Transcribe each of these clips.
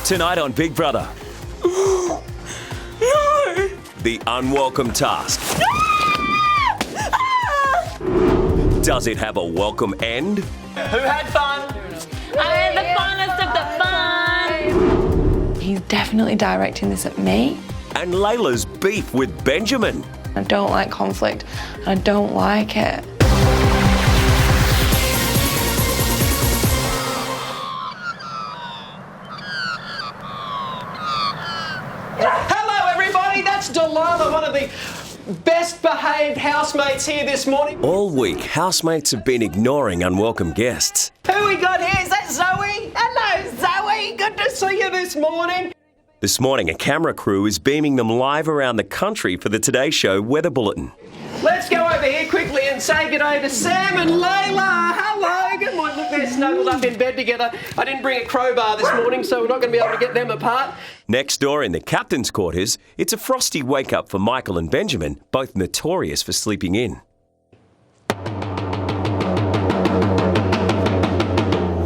Tonight on Big Brother. No! The unwelcome task. Does it have a welcome end? Who had fun? I had the funnest of the fun! He's definitely directing this at me. And Layla's beef with Benjamin. I don't like conflict. I don't like it. Hello, everybody. That's Delilah, one of the best behaved housemates here this morning. All week, housemates have been ignoring unwelcome guests. Who we got here? Is that Zoe? Hello, Zoe. Good to see you this morning. This morning, a camera crew is beaming them live around the country for the Today Show Weather Bulletin. Let's go over here quickly and say good day to Sam and Layla. Hello. Good morning. Look, they're snuggled up in bed together. I didn't bring a crowbar this morning, so we're not going to be able to get them apart. Next door in the captain's quarters, it's a frosty wake-up for Michael and Benjamin, both notorious for sleeping in.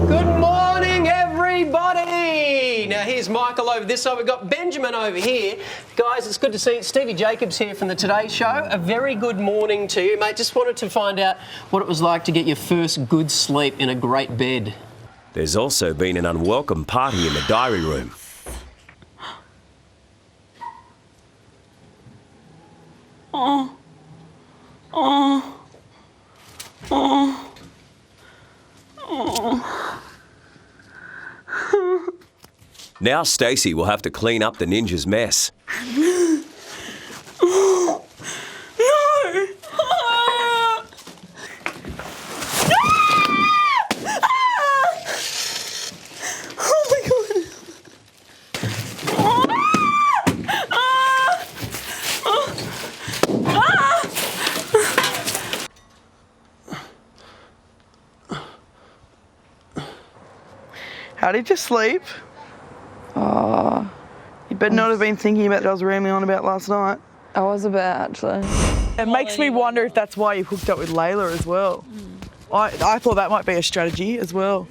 Good morning, everybody. Now, here's Michael over this side. We've got Benjamin over here. Guys, it's good to see you. Stevie Jacobs here from the Today Show. A very good morning to you, mate. Just wanted to find out what it was like to get your first good sleep in a great bed. There's also been an unwelcome party in the diary room. Now Stacey will have to clean up the ninja's mess. No! Oh my god! How did you sleep? Oh, you better not have been thinking about what I was rambling on about last night. I was a bit, actually. It makes me wonder if that's why you hooked up with Layla as well. I thought that might be a strategy as well.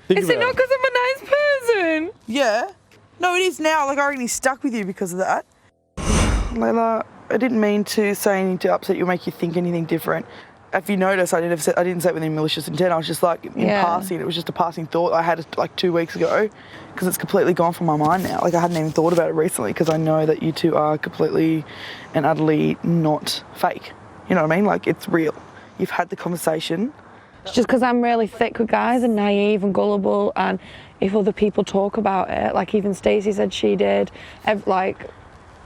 Is it not because I'm a nice person? Yeah. No, it is now. Like, I reckon he's stuck with you because of that. Layla, I didn't mean to say anything to upset you or make you think anything different. If you notice, I didn't say it with any malicious intent. I was just like, in passing, it was just a passing thought I had like 2 weeks ago because it's completely gone from my mind now. Like, I hadn't even thought about it recently because I know that you two are completely and utterly not fake. You know what I mean? Like, it's real. You've had the conversation. It's just because I'm really thick with guys and naive and gullible, and if other people talk about it, like even Stacey said she did, But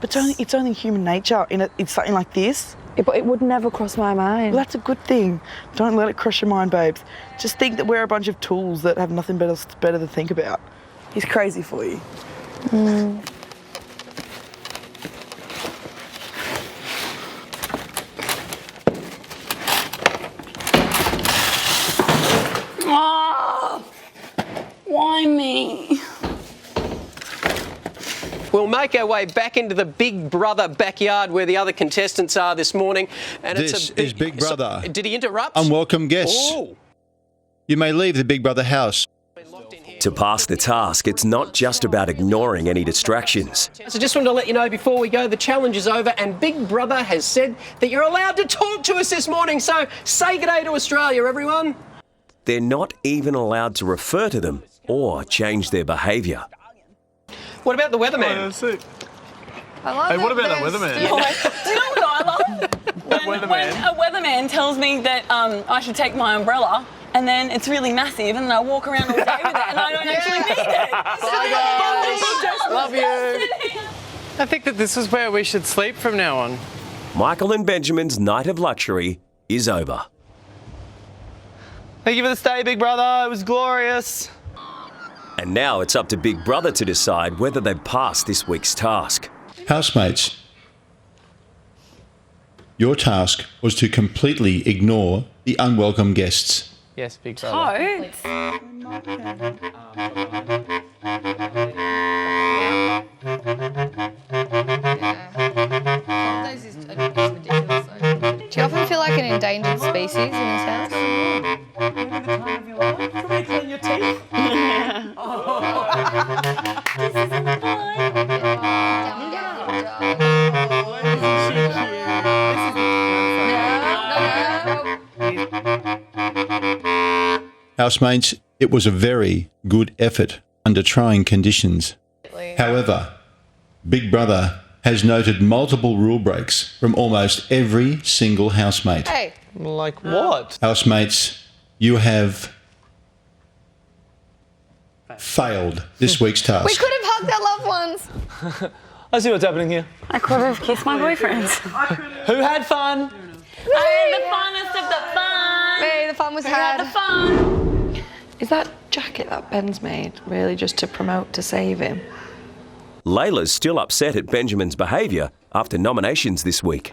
it's only human nature in it's something like this. But it would never cross my mind. Well, that's a good thing. Don't let it crush your mind, babes. Just think that we're a bunch of tools that have nothing better to think about. He's crazy for you. Oh, why me? We'll make our way back into the Big Brother backyard where the other contestants are this morning. And This is Big Brother. Did he interrupt? Unwelcome guests. Oh. You may leave the Big Brother house. To pass the task, it's not just about ignoring any distractions. So just wanted to let you know before we go, the challenge is over and Big Brother has said that you're allowed to talk to us this morning. So say good day to Australia, everyone. They're not even allowed to refer to them or change their behaviour. What about the weatherman? I love Hey, what about that weatherman? Do you know what I love? When a weatherman tells me that I should take my umbrella, and then it's really massive, and then I walk around all day with it, and I don't actually need it. Bye, guys. Love you. I think that this is where we should sleep from now on. Michael and Benjamin's night of luxury is over. Thank you for the stay, Big Brother. It was glorious. And now it's up to Big Brother to decide whether they pass this week's task. Housemates, your task was to completely ignore the unwelcome guests. Yes, Big Brother. Totes. Sometimes it's ridiculous though. Do you often feel like an endangered species in this house? Maybe the time of your life. Clean your teeth. This is Housemates, it was a very good effort under trying conditions. However, Big Brother has noted multiple rule breaks from almost every single housemate. Hey. Like what? Housemates, you have failed this week's task. We could have hugged our loved ones. I see what's happening here. I could have kissed my boyfriend. Who had fun? I had the funnest of the fun. Hey, the fun was We had had. the fun. Is that jacket that Ben's made really just to promote to save him? Layla's still upset at Benjamin's behaviour after nominations this week.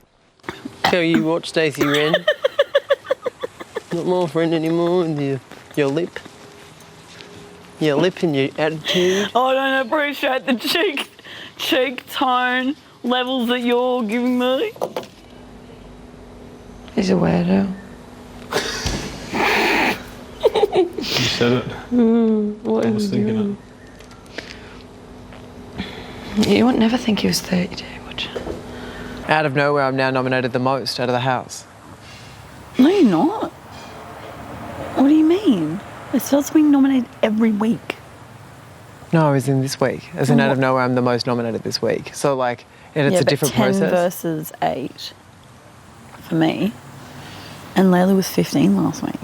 Tell you what, Stacey Wren. Not my friend anymore with your lip. Your lip and your attitude. I don't appreciate the cheek tone levels that you're giving me. He's a weirdo. You said it. What I was thinking it. You would never think he was 32, would you? Out of nowhere, I'm now nominated the most out of the house. No, you're not. What do you mean? It starts being nominated every week. No, as in this week. As in out of nowhere, I'm the most nominated this week. So like, and it's a different 10 process. versus 8 for me. And Layla was 15 last week.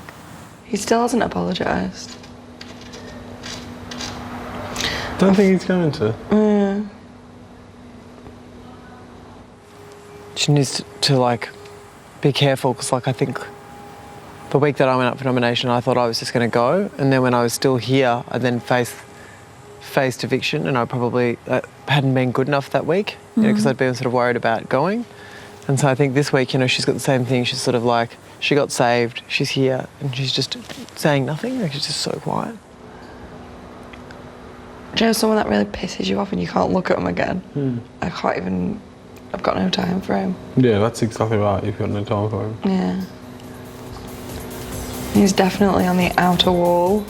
He still hasn't apologised. Don't think he's going to. She needs to like be careful because like I think the week that I went up for nomination, I thought I was just going to go, and then when I was still here, I then faced eviction, and I probably hadn't been good enough that week, because I'd been sort of worried about going, and so I think this week, she's got the same thing. She's sort of like she got saved, she's here, and she's just saying nothing. Like she's just so quiet. Do you know someone that really pisses you off and you can't look at them again? I've got no time for him. Yeah, that's exactly right. You've got no time for him. Yeah. He's definitely on the outer wall.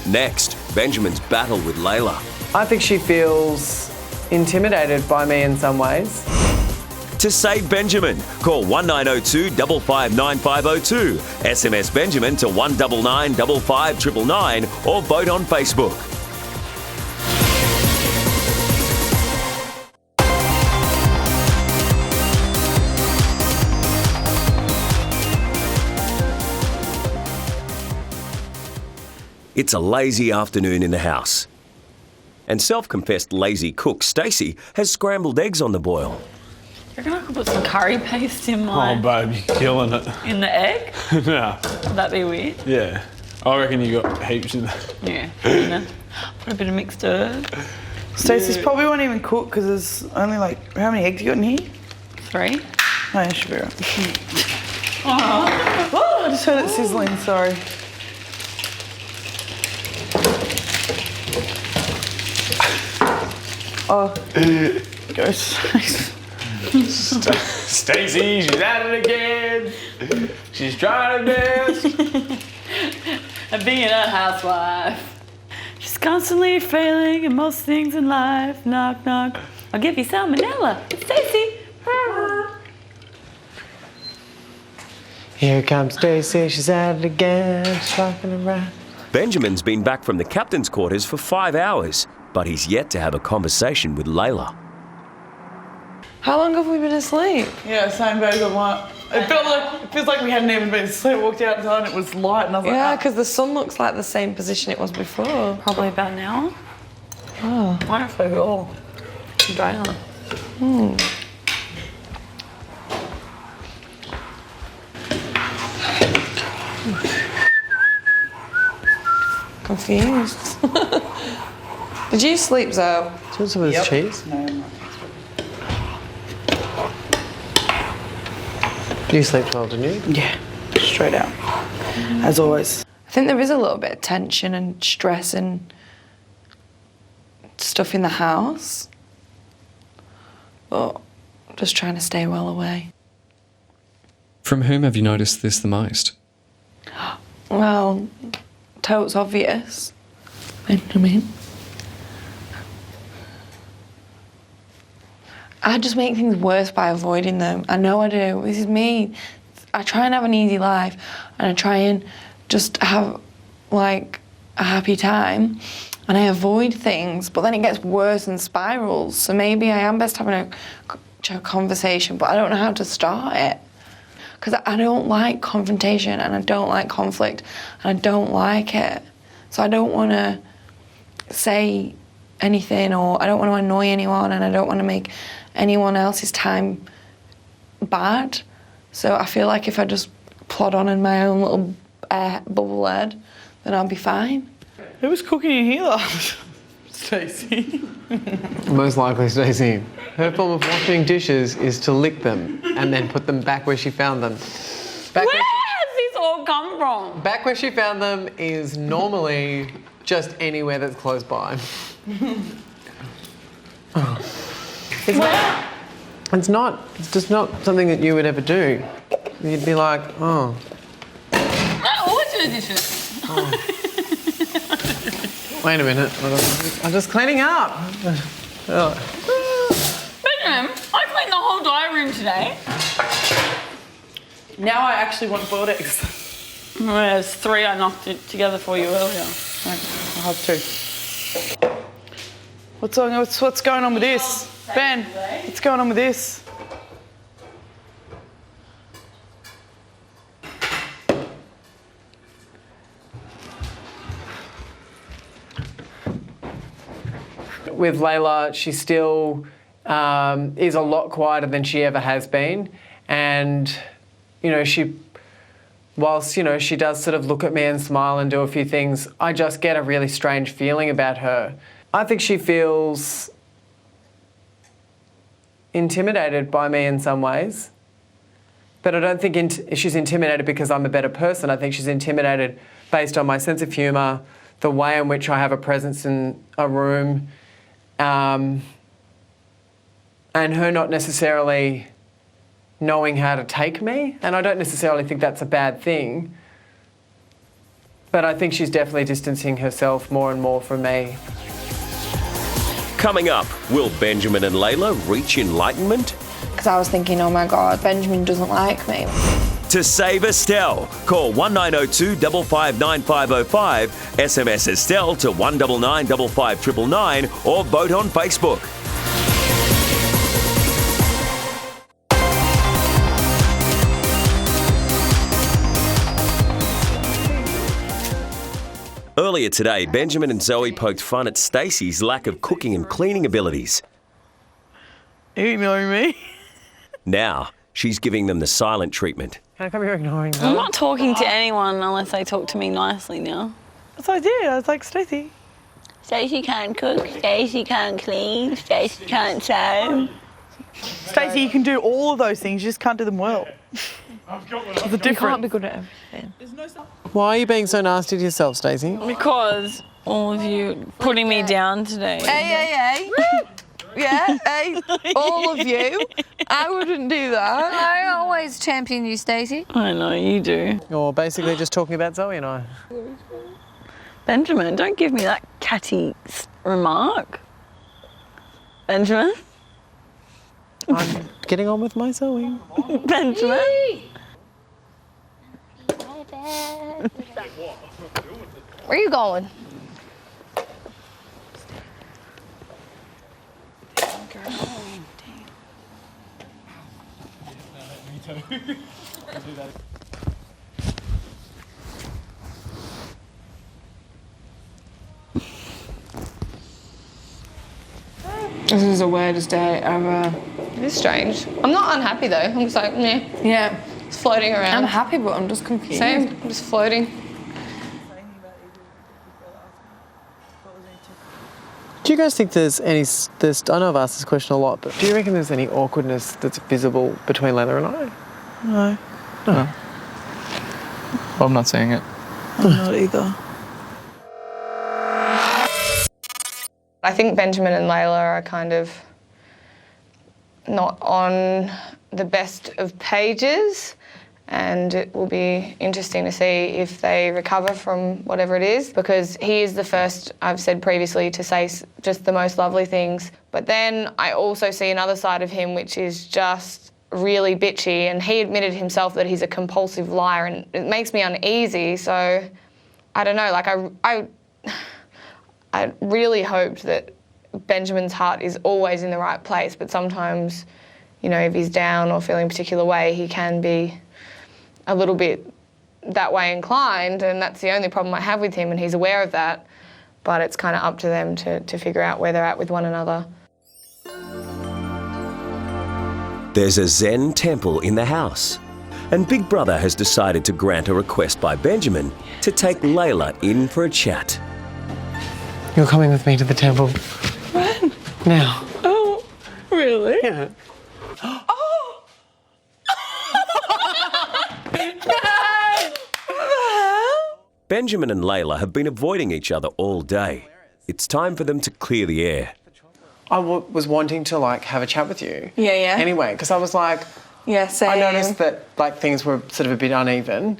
Next, Benjamin's battle with Layla. I think she feels intimidated by me in some ways. To save Benjamin, call 1902 559502, SMS Benjamin to 199 55999 or vote on Facebook. It's a lazy afternoon in the house. And self-confessed lazy cook Stacey has scrambled eggs on the boil. You reckon I could put some curry paste in my Oh, babe, you're killing it. in the egg? Nah. Would that be weird? Yeah. I reckon you got heaps in there. Yeah. Put a bit of mixed herb. Stacey's probably won't even cook because there's only like, how many eggs you got in here? 3. Oh, yeah, should be right. Oh, I just heard it sizzling, sorry. Oh, gross. Stacey, she's at it again. She's trying her best. And being a housewife. She's constantly failing in most things in life. Knock, knock. I'll give you salmonella. It's Stacey. Here comes Stacey, she's at it again, she's rocking around. Benjamin's been back from the captain's quarters for 5 hours, but he's yet to have a conversation with Layla. How long have we been asleep? Yeah, same babe, got one. It feels like we hadn't even been asleep. I walked outside and it was light and I was like, Yeah, because the sun looks like the same position it was before. Probably about an hour. Oh. I don't feel all dry on. Confused. Did you sleep, Zoe? Do you want some of this cheese? No, I'm not. You slept well, didn't you? Yeah, straight out. As always. I think there is a little bit of tension and stress and stuff in the house. But I'm just trying to stay well away. From whom have you noticed this the most? Well, totes obvious. Benjamin. I just make things worse by avoiding them. I know I do. This is me. I try and have an easy life, and I try and just have like a happy time, and I avoid things, but then it gets worse and spirals. So maybe I am best having a conversation, but I don't know how to start it. Because I don't like confrontation, and I don't like conflict, and I don't like it. So I don't want to say anything, or I don't want to annoy anyone, and I don't want to make anyone else's time bad. So I feel like if I just plod on in my own little bubble head, then I'll be fine. Who was cooking in here last? Stacey. Most likely, Stacey. Her form of washing dishes is to lick them and then put them back where she found them. Where has this all come from? Back where she found them is normally just anywhere that's close by. It's just not something that you would ever do. You'd be like, oh. I always do the dishes. Oh. Wait a minute. I'm just cleaning up. Benjamin, I cleaned the whole diary room today. Now I actually want boiled eggs. There's 3 I knocked it together for you earlier. I'll have 2. What's going on with this? Ben, what's going on with this? With Layla, she still is a lot quieter than she ever has been. And, you know, whilst, you know, she does sort of look at me and smile and do a few things, I just get a really strange feeling about her. I think she feels intimidated by me in some ways. But I don't think she's intimidated because I'm a better person. I think she's intimidated based on my sense of humour, the way in which I have a presence in a room, and her not necessarily knowing how to take me. And I don't necessarily think that's a bad thing, but I think she's definitely distancing herself more and more from me. Coming up, will Benjamin and Layla reach enlightenment? Because I was thinking, oh my God, Benjamin doesn't like me. To save Estelle, call 1902 559505, SMS Estelle to 199 55999, or vote on Facebook. Earlier today, Benjamin and Zoe poked fun at Stacey's lack of cooking and cleaning abilities. Are you ignoring me? Now, she's giving them the silent treatment. How come you're ignoring me? I'm not talking to anyone unless they talk to me nicely now. That's what I did. I was like, Stacey. Stacey can't cook, Stacey can't clean, Stacey can't sew. Stacey, you can do all of those things, you just can't do them well. There's a difference. You can't be good at everything. Why are you being so nasty to yourself, Stacey? Because all of you putting me down today. Hey. Yeah, hey, all of you. I wouldn't do that. I always champion you, Stacey. I know, you do. You're basically just talking about Zoe and I. Benjamin, don't give me that catty remark. Benjamin? I'm getting on with my Zoe. Benjamin? Where are you going? This is the weirdest day ever. It's strange. I'm not unhappy though. I'm just like, meh. Yeah. It's floating around. I'm happy, but I'm just confused. Same. I'm just floating. Do you guys think there's any, I know I've asked this question a lot, but do you reckon there's any awkwardness that's visible between Layla and I? No. Well, I'm not seeing it. I'm not either. I think Benjamin and Layla are kind of not on the best of pages, and it will be interesting to see if they recover from whatever it is, because he is the first, I've said previously, to say just the most lovely things. But then I also see another side of him, which is just really bitchy, and he admitted himself that he's a compulsive liar, and it makes me uneasy. So I don't know, like I really hoped that Benjamin's heart is always in the right place, but sometimes, you know, if he's down or feeling a particular way, he can be a little bit that way inclined, and that's the only problem I have with him, and he's aware of that. But it's kind of up to them to figure out where they're at with one another. There's a Zen temple in the house, and Big Brother has decided to grant a request by Benjamin to take Layla in for a chat. You're coming with me to the temple. When? Now. Oh, really? Yeah. Oh! Benjamin and Layla have been avoiding each other all day. It's time for them to clear the air. I was wanting to, like, have a chat with you. Yeah, yeah. Anyway, because I was like... Yeah, same. I noticed that, like, things were sort of a bit uneven.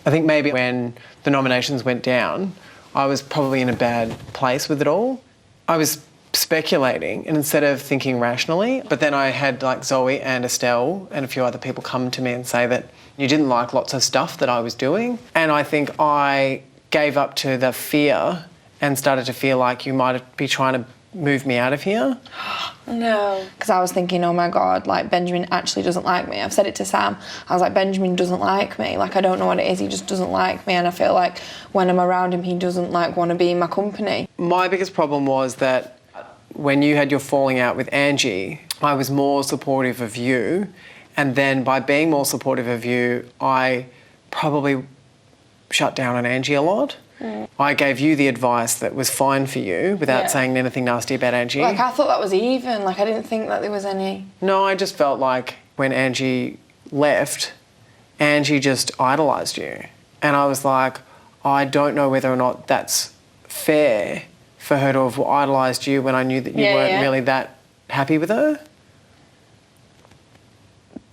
I think maybe when the nominations went down, I was probably in a bad place with it all. I was speculating, and instead of thinking rationally, but then I had, like, Zoe and Estelle and a few other people come to me and say that you didn't like lots of stuff that I was doing. And I think I gave up to the fear and started to feel like you might be trying to move me out of here. No. Because I was thinking, oh my God, like, Benjamin actually doesn't like me. I've said it to Sam. I was like, Benjamin doesn't like me. Like, I don't know what it is, he just doesn't like me. And I feel like when I'm around him, he doesn't, like, want to be in my company. My biggest problem was that when you had your falling out with Angie, I was more supportive of you. And then by being more supportive of you, I probably shut down on Angie a lot. I gave you the advice that was fine for you without saying anything nasty about Angie. Like, I thought that was even. Like, I didn't think that there was any... No, I just felt like when Angie left, Angie just idolised you. And I was like, I don't know whether or not that's fair for her to have idolised you when I knew that you weren't really that happy with her.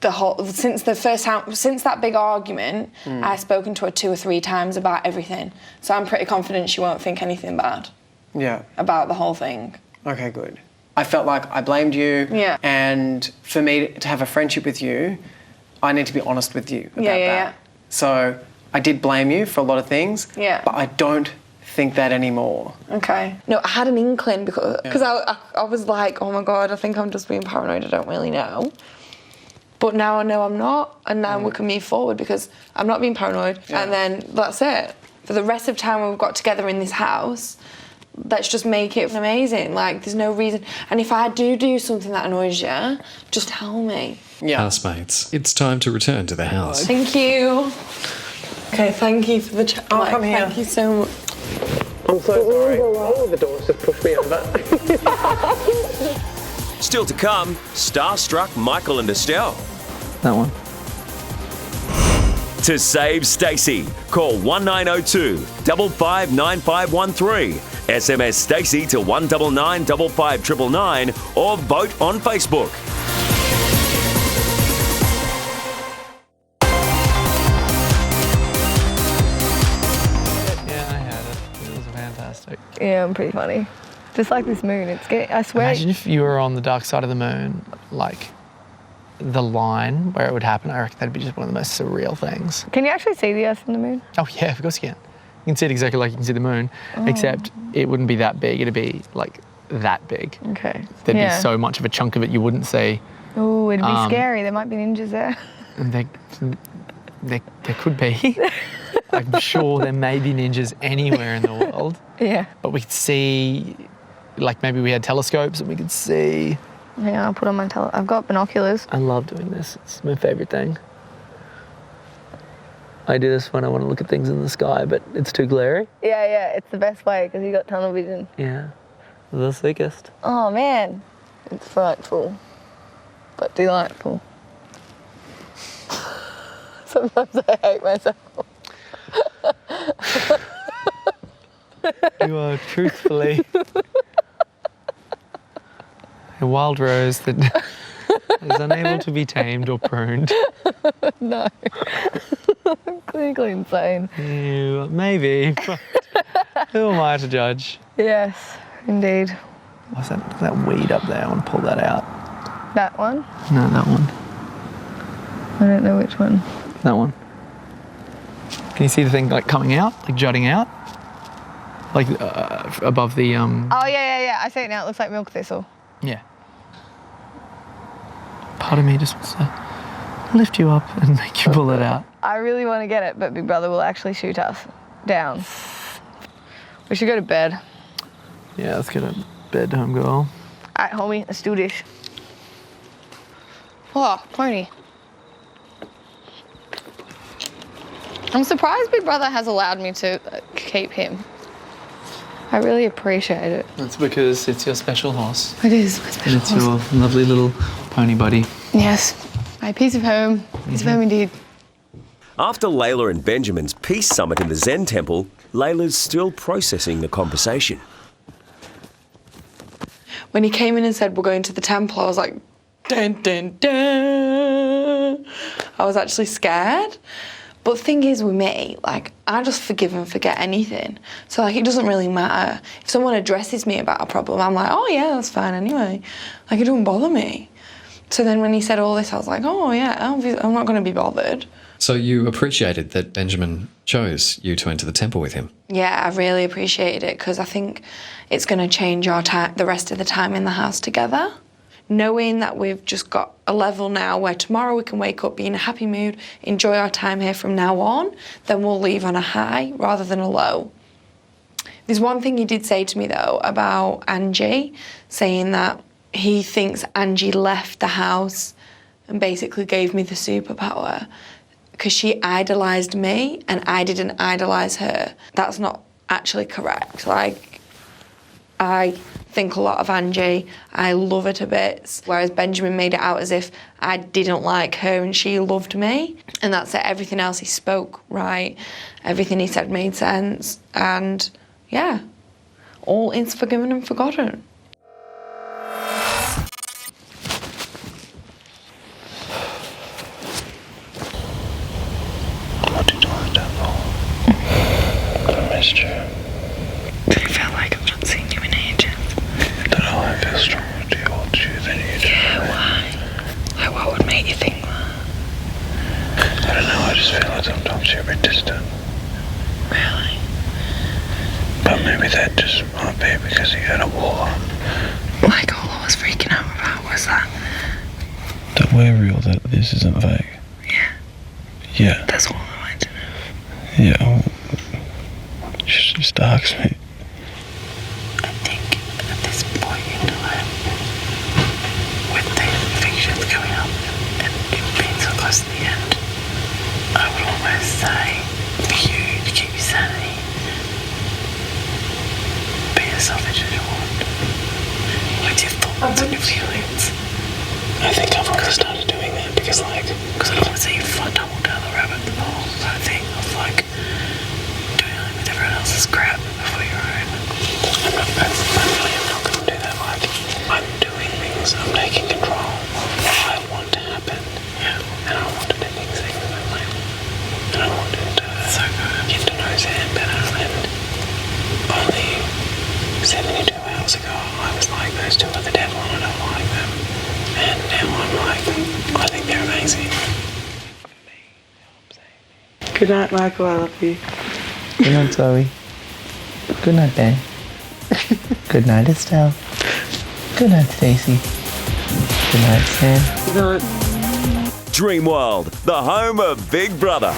Since that big argument, I've spoken to her 2 or 3 times about everything. So I'm pretty confident she won't think anything bad. Yeah. About the whole thing. Okay, good. I felt like I blamed you. Yeah. And for me to have a friendship with you, I need to be honest with you about that. Yeah. So I did blame you for a lot of things. Yeah. But I don't think that anymore. Okay. No, I had an inkling because I was like, oh my God, I think I'm just being paranoid. I don't really know. But now I know I'm not, and now we can move forward because I'm not being paranoid, and then that's it. For the rest of the time we've got together in this house, let's just make it amazing. Like, there's no reason. And if I do something that annoys you, just tell me. Yeah. Housemates, it's time to return to the house. Thank you. Okay, thank you for the chat. Oh, come here. Thank you so much. I'm so sorry. Oh, the door's just pushed me over. Still to come, starstruck Michael and Estelle. That one. To save Stacey, call 1902 559513. SMS Stacey to 199 555 or vote on Facebook. Yeah, I had it. It was fantastic. Yeah, I'm pretty funny. Just like this moon, it's getting, I swear. Imagine if you were on the dark side of the moon, like the line where it would happen. I reckon that'd be just one of the most surreal things. Can you actually see the Earth from the moon? Oh yeah, of course you can. You can see it exactly like you can see the moon, except it wouldn't be that big. It'd be like that big. Okay. There'd be so much of a chunk of it you wouldn't see. Oh, it'd be scary. There might be ninjas there. And there could be. I'm sure there may be ninjas anywhere in the world. Yeah. But we could see, like maybe we had telescopes and we could see. Yeah, I'll put on my I've got binoculars. I love doing this. It's my favourite thing. I do this when I want to look at things in the sky, but it's too glary. Yeah, it's the best way because you got tunnel vision. Yeah, the sickest. Oh man, it's frightful, but delightful. Sometimes I hate myself. You are truthfully a wild rose that is unable to be tamed or pruned. No, I'm clinically insane. You, maybe, but who am I to judge? Yes, indeed. What's that weed up there? I want to pull that out. That one? No, that one. I don't know which one. That one. Can you see the thing like coming out, like jutting out? Like above the Oh yeah. I see it now. It looks like milk thistle. Yeah. Part of me just wants to lift you up and make you pull it out. I really want to get it, but Big Brother will actually shoot us down. We should go to bed. Yeah, let's get a bed, homegirl. All right, homie, let's do this. Oh, pony. I'm surprised Big Brother has allowed me to keep him. I really appreciate it. That's because it's your special horse. It is my special And it's horse. your lovely little pony buddy. Yes, my piece of home. Piece of home indeed. After Layla and Benjamin's peace summit in the Zen temple, Layla's still processing the conversation. When he came in and said, we're going to the temple, I was like, dun, dun, dun. I was actually scared. But the thing is with me, like, I just forgive and forget anything. So, like, it doesn't really matter. If someone addresses me about a problem, I'm like, oh, yeah, that's fine anyway. Like, it doesn't bother me. So then when he said all this, I was like, oh, yeah, I'm not going to be bothered. So you appreciated that Benjamin chose you to enter the temple with him? Yeah, I really appreciated it because I think it's going to change our time, the rest of the time in the house together. Knowing that we've just got a level now where tomorrow we can wake up, be in a happy mood, enjoy our time here from now on, then we'll leave on a high rather than a low. There's one thing he did say to me though about Angie, saying that he thinks Angie left the house and basically gave me the superpower because she idolised me and I didn't idolise her. That's not actually correct. Like, I think a lot of Angie, I love her to bits, whereas Benjamin made it out as if I didn't like her and she loved me. And that's it, everything else he spoke right, everything he said made sense, and yeah, all is forgiven and forgotten. What did you want to do? I missed you. I felt like I've not seen you in ages. I don't know, I feel stronger towards you than you do. Yeah, why? Like, what would make you think that? I don't know, I just feel like sometimes you're a bit distant. Really? But maybe that just might be because you had a war. Like, all I was freaking out about was that. That we're real, that this isn't fake. Yeah. Yeah. That's all I wanted to know. Yeah, well, just ask me. I think at this point in time, with the evictions coming up and it being so close to the end, I would almost say for you to keep your sanity, be as selfish as you want. With your thoughts and your feelings. I think I've already started doing that because I don't want to see you double down the rabbit hole kind of thing of like dealing with everyone else's crap before your own. I really am not going to do that. Like, I'm doing things, I'm taking control of what I want to happen. Yeah. And I want to do things differently. And I want to get to know Sam better. And only 72 hours ago, I was like, those two are the devil and I don't like them. And now I'm like, I think they're amazing. Good night, Michael. I love you. Good night, Zoe. Good night, Ben. Good night, Estelle. Good night, Stacey. Good night, Sam. Good night. Dreamworld, the home of Big Brother.